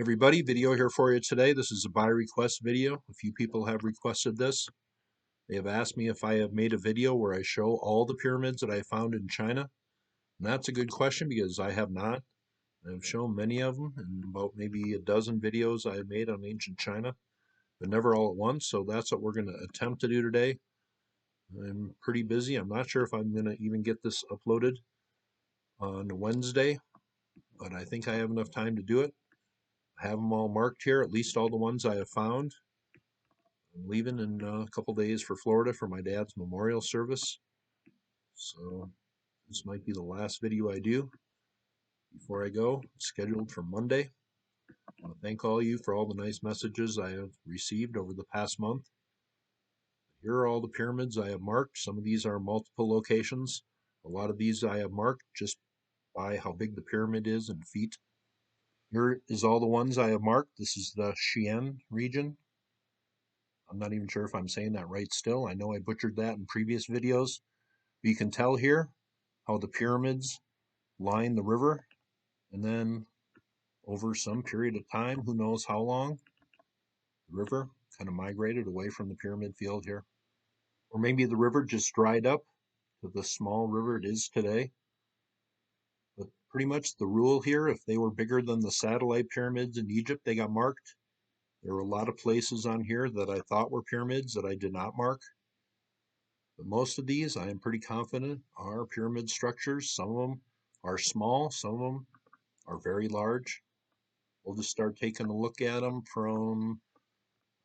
Everybody, video here for you today. This is a by request video. A few people have requested this. They have asked me if I have made a video where I show all the pyramids that I found in China. And that's a good question because I have not. I've shown many of them in about maybe a dozen videos I have made on ancient China, but never all at once. So that's what we're going to attempt to do today. I'm pretty busy. I'm not sure if I'm going to even get this uploaded on Wednesday, but I think I have enough time to do it. I have them all marked here, at least all the ones I have found. I'm leaving in a couple days for Florida for my dad's memorial service. So this might be the last video I do before I go. It's scheduled for Monday. I want to thank all you for all the nice messages I have received over the past month. Here are all the pyramids I have marked. Some of these are multiple locations. A lot of these I have marked just by how big the pyramid is in feet. Here is all the ones I have marked. This is the Xi'an region. I'm not even sure if I'm saying that right still. I know I butchered that in previous videos. But you can tell here how the pyramids line the river, and then over some period of time, who knows how long, the river kind of migrated away from the pyramid field here. Or maybe the river just dried up to the small river it is today. But pretty much the rule here, if they were bigger than the satellite pyramids in Egypt, they got marked. There were a lot of places on here that I thought were pyramids that I did not mark. But most of these, I am pretty confident, are pyramid structures. Some of them are small, some of them are very large. We'll just start taking a look at them from,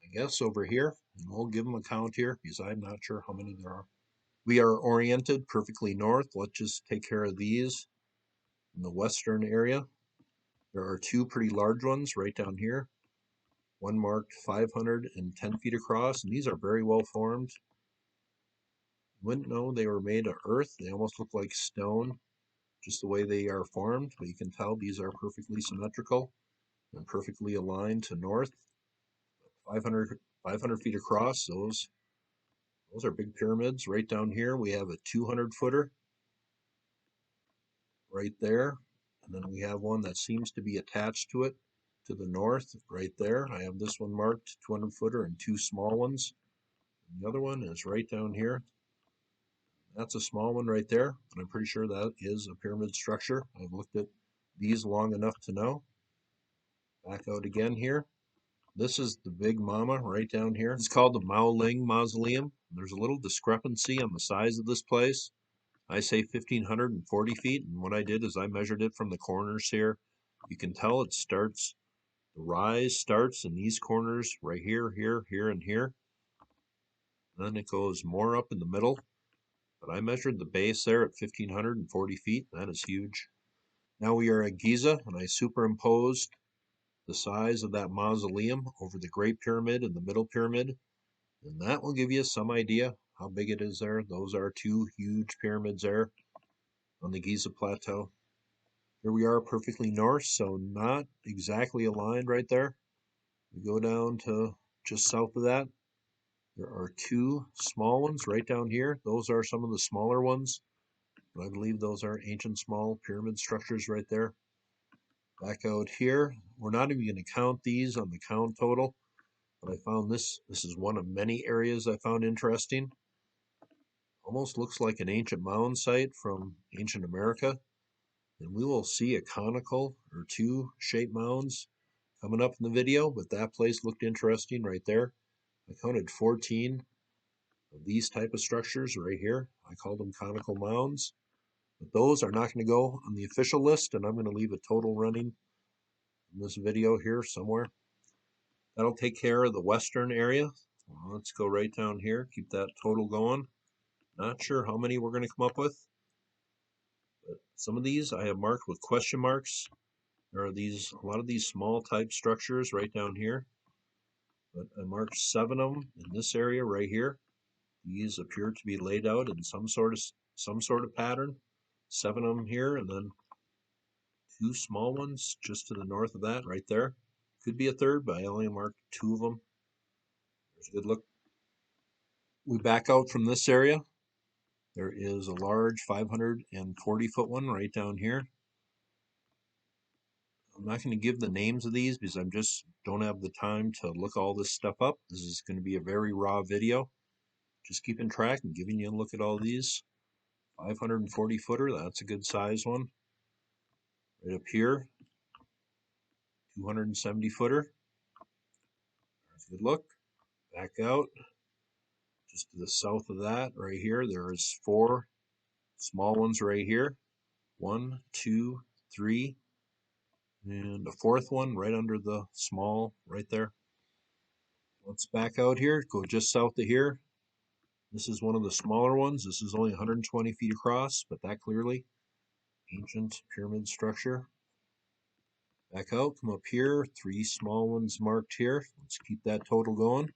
I guess, over here, and we'll give them a count here because I'm not sure how many there are. We are oriented perfectly north. Let's just take care of these in the western area. There are two pretty large ones right down here. One marked 510 feet across, and these are very well formed. Wouldn't know they were made of earth. They almost look like stone, just the way they are formed, but you can tell these are perfectly symmetrical and perfectly aligned to north. 500 feet across, those are big pyramids. Right down here we have a 200 footer right there, and then we have one that seems to be attached to it to the north right there. I have this one marked 200 footer and two small ones. And the other one is right down here. That's a small one right there, and I'm pretty sure that is a pyramid structure. I've looked at these long enough to know. Back out again here. This is the big mama right down here. It's called the Mao Ling Mausoleum. There's a little discrepancy on the size of this place. I say 1,540 feet, and what I did is I measured it from the corners here. You can tell it starts, the rise starts in these corners right here, here, here, and here. Then it goes more up in the middle. But I measured the base there at 1,540 feet. That is huge. Now we are at Giza, and I superimposed the size of that mausoleum over the Great Pyramid and the Middle Pyramid, and that will give you some idea how big it is there. Those are two huge pyramids there on the Giza Plateau. Here we are perfectly north, so not exactly aligned right there. We go down to just south of that. There are two small ones right down here. Those are some of the smaller ones. I believe those are ancient small pyramid structures right there. Back out here, we're not even going to count these on the count total, but I found this is one of many areas I found interesting. Almost looks like an ancient mound site from ancient America, and we will see a conical or two shaped mounds coming up in the video, but that place looked interesting right there. I counted 14 of these type of structures right here. I called them conical mounds. But those are not going to go on the official list, and I'm going to leave a total running in this video here somewhere. That'll take care of the western area. Let's go right down here, keep that total going. Not sure how many we're going to come up with, but some of these I have marked with question marks. There are a lot of these small type structures right down here, but I marked 7 of them in this area right here. These appear to be laid out in some sort of pattern. 7 of them here, and then 2 small ones just to the north of that right there. Could be a third, but I only marked 2 of them. There's a good look. We back out from this area. There is a large 540 foot one right down here. I'm not going to give the names of these because I just don't have the time to look all this stuff up. This is going to be a very raw video. Just keeping track and giving you a look at all these. 540 footer, that's a good size one. Right up here, 270 footer. That's a good look. Back out, just to the south of that, right here, there's 4 small ones right here. 1, 2, 3, and a 4th one right under the small right there. Let's back out here, go just south of here. This is one of the smaller ones. This is only 120 feet across, but that clearly ancient pyramid structure. Back out, come up here, 3 small ones marked here. Let's keep that total going.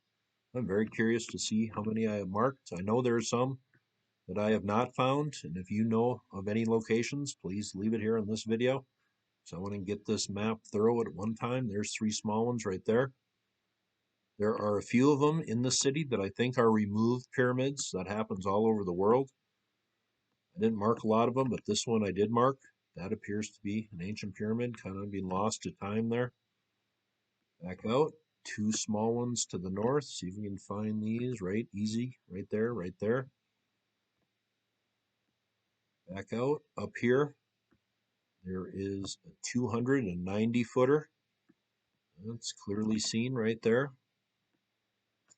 I'm very curious to see how many I have marked. I know there are some that I have not found, and if you know of any locations, please leave it here in this video. So I want to get this map thorough at one time. There's 3 small ones right there. There are a few of them in the city that I think are removed pyramids. That happens all over the world. I didn't mark a lot of them, but this one I did mark. That appears to be an ancient pyramid, kind of being lost to time there. Back out. 2 small ones to the north. See if we can find these. Right, easy. Right there, right there. Back out. Up here, there is a 290 footer. That's clearly seen right there.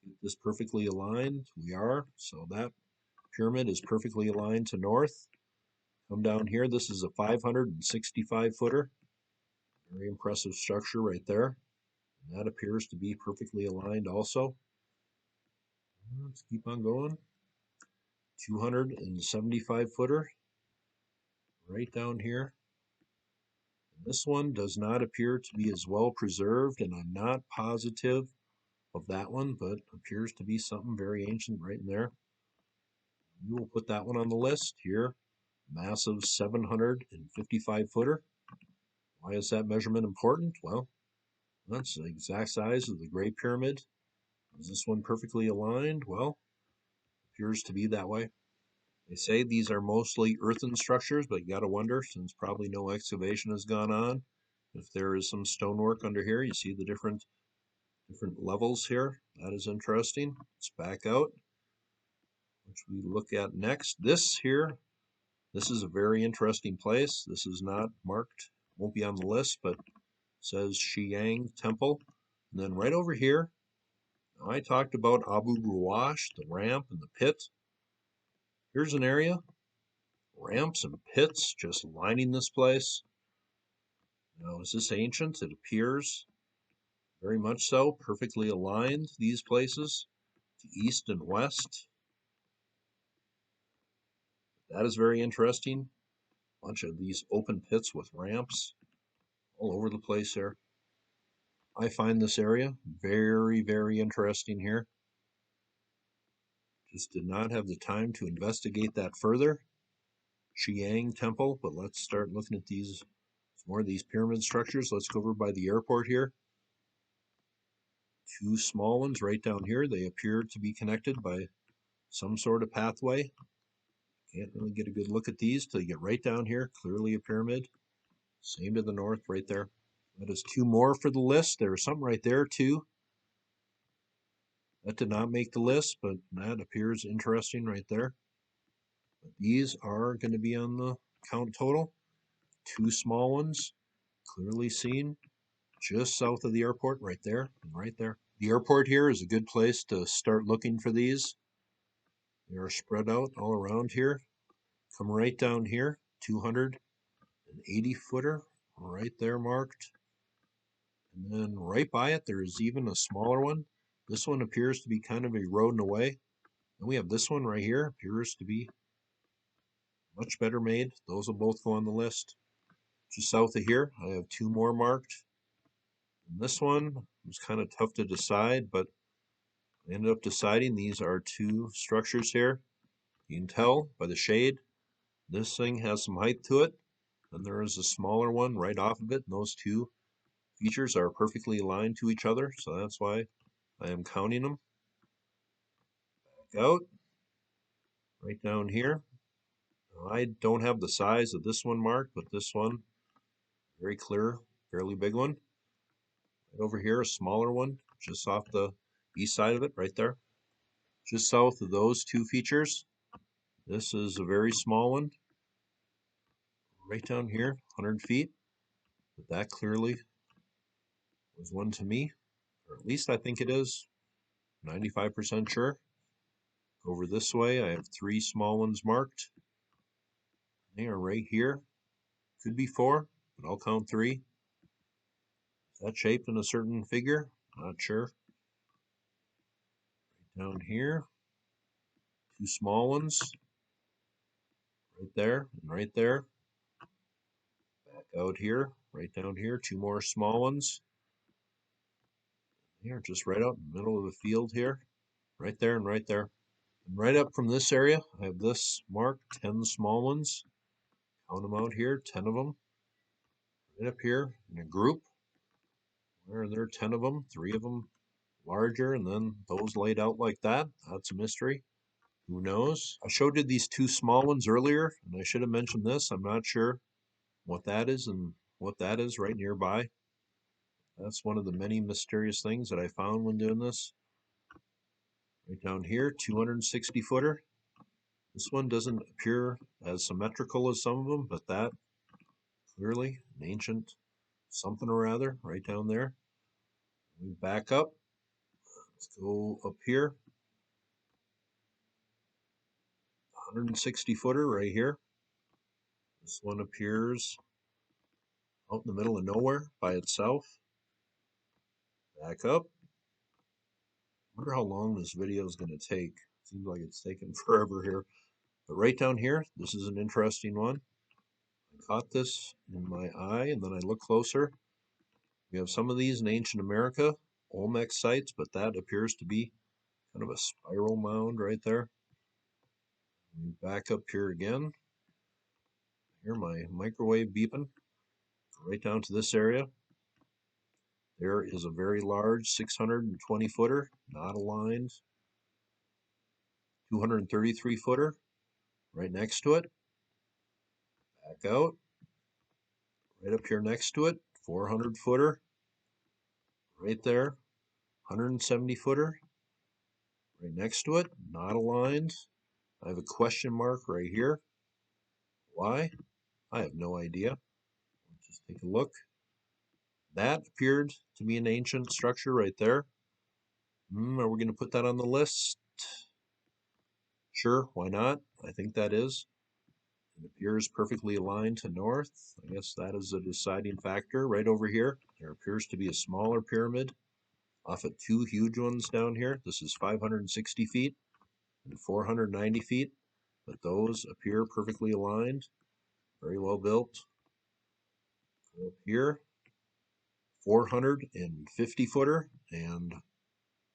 Get this perfectly aligned. We are. So that pyramid is perfectly aligned to north. Come down here. This is a 565 footer. Very impressive structure right there. And that appears to be perfectly aligned also. Let's keep on going. 275 footer. Right down here. And this one does not appear to be as well preserved, and I'm not positive of that one, but appears to be something very ancient right in there. We will put that one on the list here. Massive 755 footer. Why is that measurement important? Well, that's the exact size of the Great Pyramid. Is this one perfectly aligned? Well, appears to be that way. They say these are mostly earthen structures, but you got to wonder, since probably no excavation has gone on, if there is some stonework under here. You see the different levels here. That is interesting. Let's back out, which we look at next. This here, this is a very interesting place. This is not marked, won't be on the list, but it says Xi'an Temple. And then right over here, I talked about Abu Ruwash, the ramp and the pit. Here's an area, ramps and pits just lining this place. Now, is this ancient? It appears very much so, perfectly aligned, these places, to east and west. That is very interesting. Bunch of these open pits with ramps all over the place here. I find this area very, very interesting here. Just did not have the time to investigate that further. Xi'an Temple, but let's start looking at these, more of these pyramid structures. Let's go over by the airport here. 2 small ones right down here. They appear to be connected by some sort of pathway. Can't really get a good look at these till you get right down here. Clearly a pyramid. Same to the north right there. That is 2 more for the list. There's something right there too. That did not make the list, but that appears interesting right there. But these are going to be on the count total. 2 small ones, clearly seen, just south of the airport, right there and right there. The airport here is a good place to start looking for these. They are spread out all around here. Come right down here, 280 footer, right there marked. And then right by it, there is even a smaller one. This one appears to be kind of eroding away. And we have this one right here, appears to be much better made. Those will both go on the list. Just south of here, I have 2 more marked. And this one was kind of tough to decide, but I ended up deciding these are 2 structures here. You can tell by the shade, this thing has some height to it. And there is a smaller one right off of it. And those 2 features are perfectly aligned to each other. So that's why I am counting them. Back out. Right down here. I don't have the size of this one marked, but this one, very clear fairly big one. Right over here, a smaller one, just off the east side of it, right there. Just south of those two features. This is a very small one, right down here, 100 feet. But that clearly was one to me, or at least I think it is, 95% sure. Over this way, I have three small ones marked. They are right here. Could be four, but I'll count three. Is that shaped in a certain figure? Not sure. Right down here, two small ones. Right there and right there. Back out here, right down here, two more small ones. Here, just right out in the middle of the field here. Right there and right there. And right up from this area, I have this marked, 10 small ones. Count them out here, 10 of them. Right up here in a group. Where are there 10 of them? 3 of them larger, and then those laid out like that. That's a mystery. Who knows? I showed you these two small ones earlier, and I should have mentioned this. I'm not sure what that is and what that is right nearby. That's one of the many mysterious things that I found when doing this. Right down here, 260 footer. This one doesn't appear as symmetrical as some of them, but that clearly an ancient something or other right down there. We back up. Let's go up here. 160 footer right here. This one appears out in the middle of nowhere by itself. Back up. Wonder how long this video is going to take. Seems like it's taking forever here. But right down here, this is an interesting one. I caught this in my eye, and then I look closer. We have some of these in ancient America, Olmec sites, but that appears to be kind of a spiral mound right there. We back up here again. Hear my microwave beeping. Right down to this area. There is a very large 620 footer, not aligned. 233 footer right next to it. Back out. Right up here next to it, 400 footer. Right there. 170 footer. Right next to it, not aligned. I have a question mark right here. Why? I have no idea. Let's just take a look. That appeared to be an ancient structure right there. Are we going to put that on the list? Sure, why not? I think that is. It appears perfectly aligned to north. I guess that is a deciding factor. Right over here, there appears to be a smaller pyramid off of two huge ones down here. This is 560 feet and 490 feet, but those appear perfectly aligned. Very well built. Go up here, 450 footer, and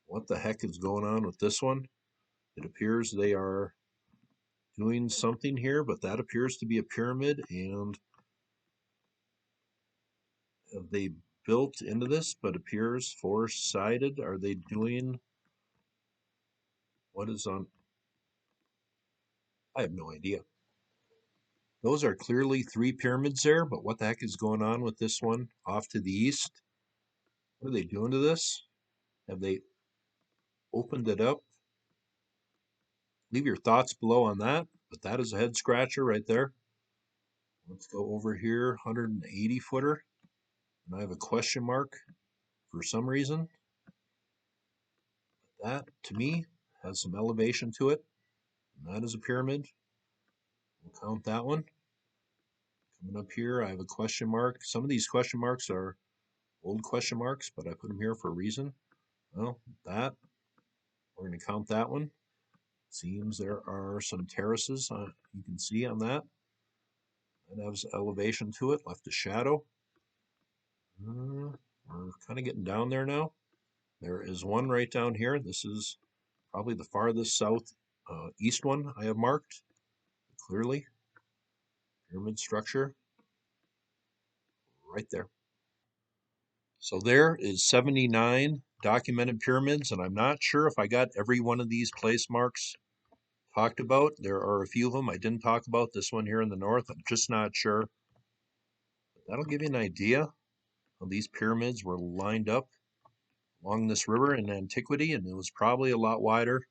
what the heck is going on with this one? It appears they are doing something here, but that appears to be a pyramid, and have they built into this, but appears four-sided? Are they doing what is on? I have no idea. Those are clearly three pyramids there, but what the heck is going on with this one off to the east? What are they doing to this? Have they opened it up? Leave your thoughts below on that, but that is a head scratcher right there. Let's go over here, 180 footer, and I have a question mark for some reason. That, to me, has some elevation to it, and that is a pyramid. We'll count that one. Coming up here, I have a question mark. Some of these question marks are old question marks, but I put them here for a reason. Well, that, we're going to count that one. Seems there are some terraces you can see on that. That has elevation to it, left a shadow. We're kind of getting down there now. There is one right down here. This is probably the farthest south east one I have marked. Clearly, pyramid structure right there. So there is 79 documented pyramids, and I'm not sure if I got every one of these place marks talked about. There are a few of them I didn't talk about. This one here in the north, I'm just not sure. But that'll give you an idea Well, these pyramids were lined up along this river in antiquity, and it was probably a lot wider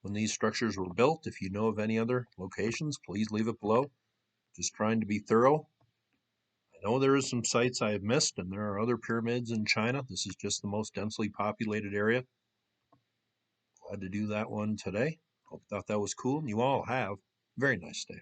when these structures were built. If you know of any other locations, please leave it below. Just trying to be thorough. I know there are some sites I have missed, and there are other pyramids in China. This is just the most densely populated area. Glad to do that one today. Hope you thought that was cool, and you all have a very nice day.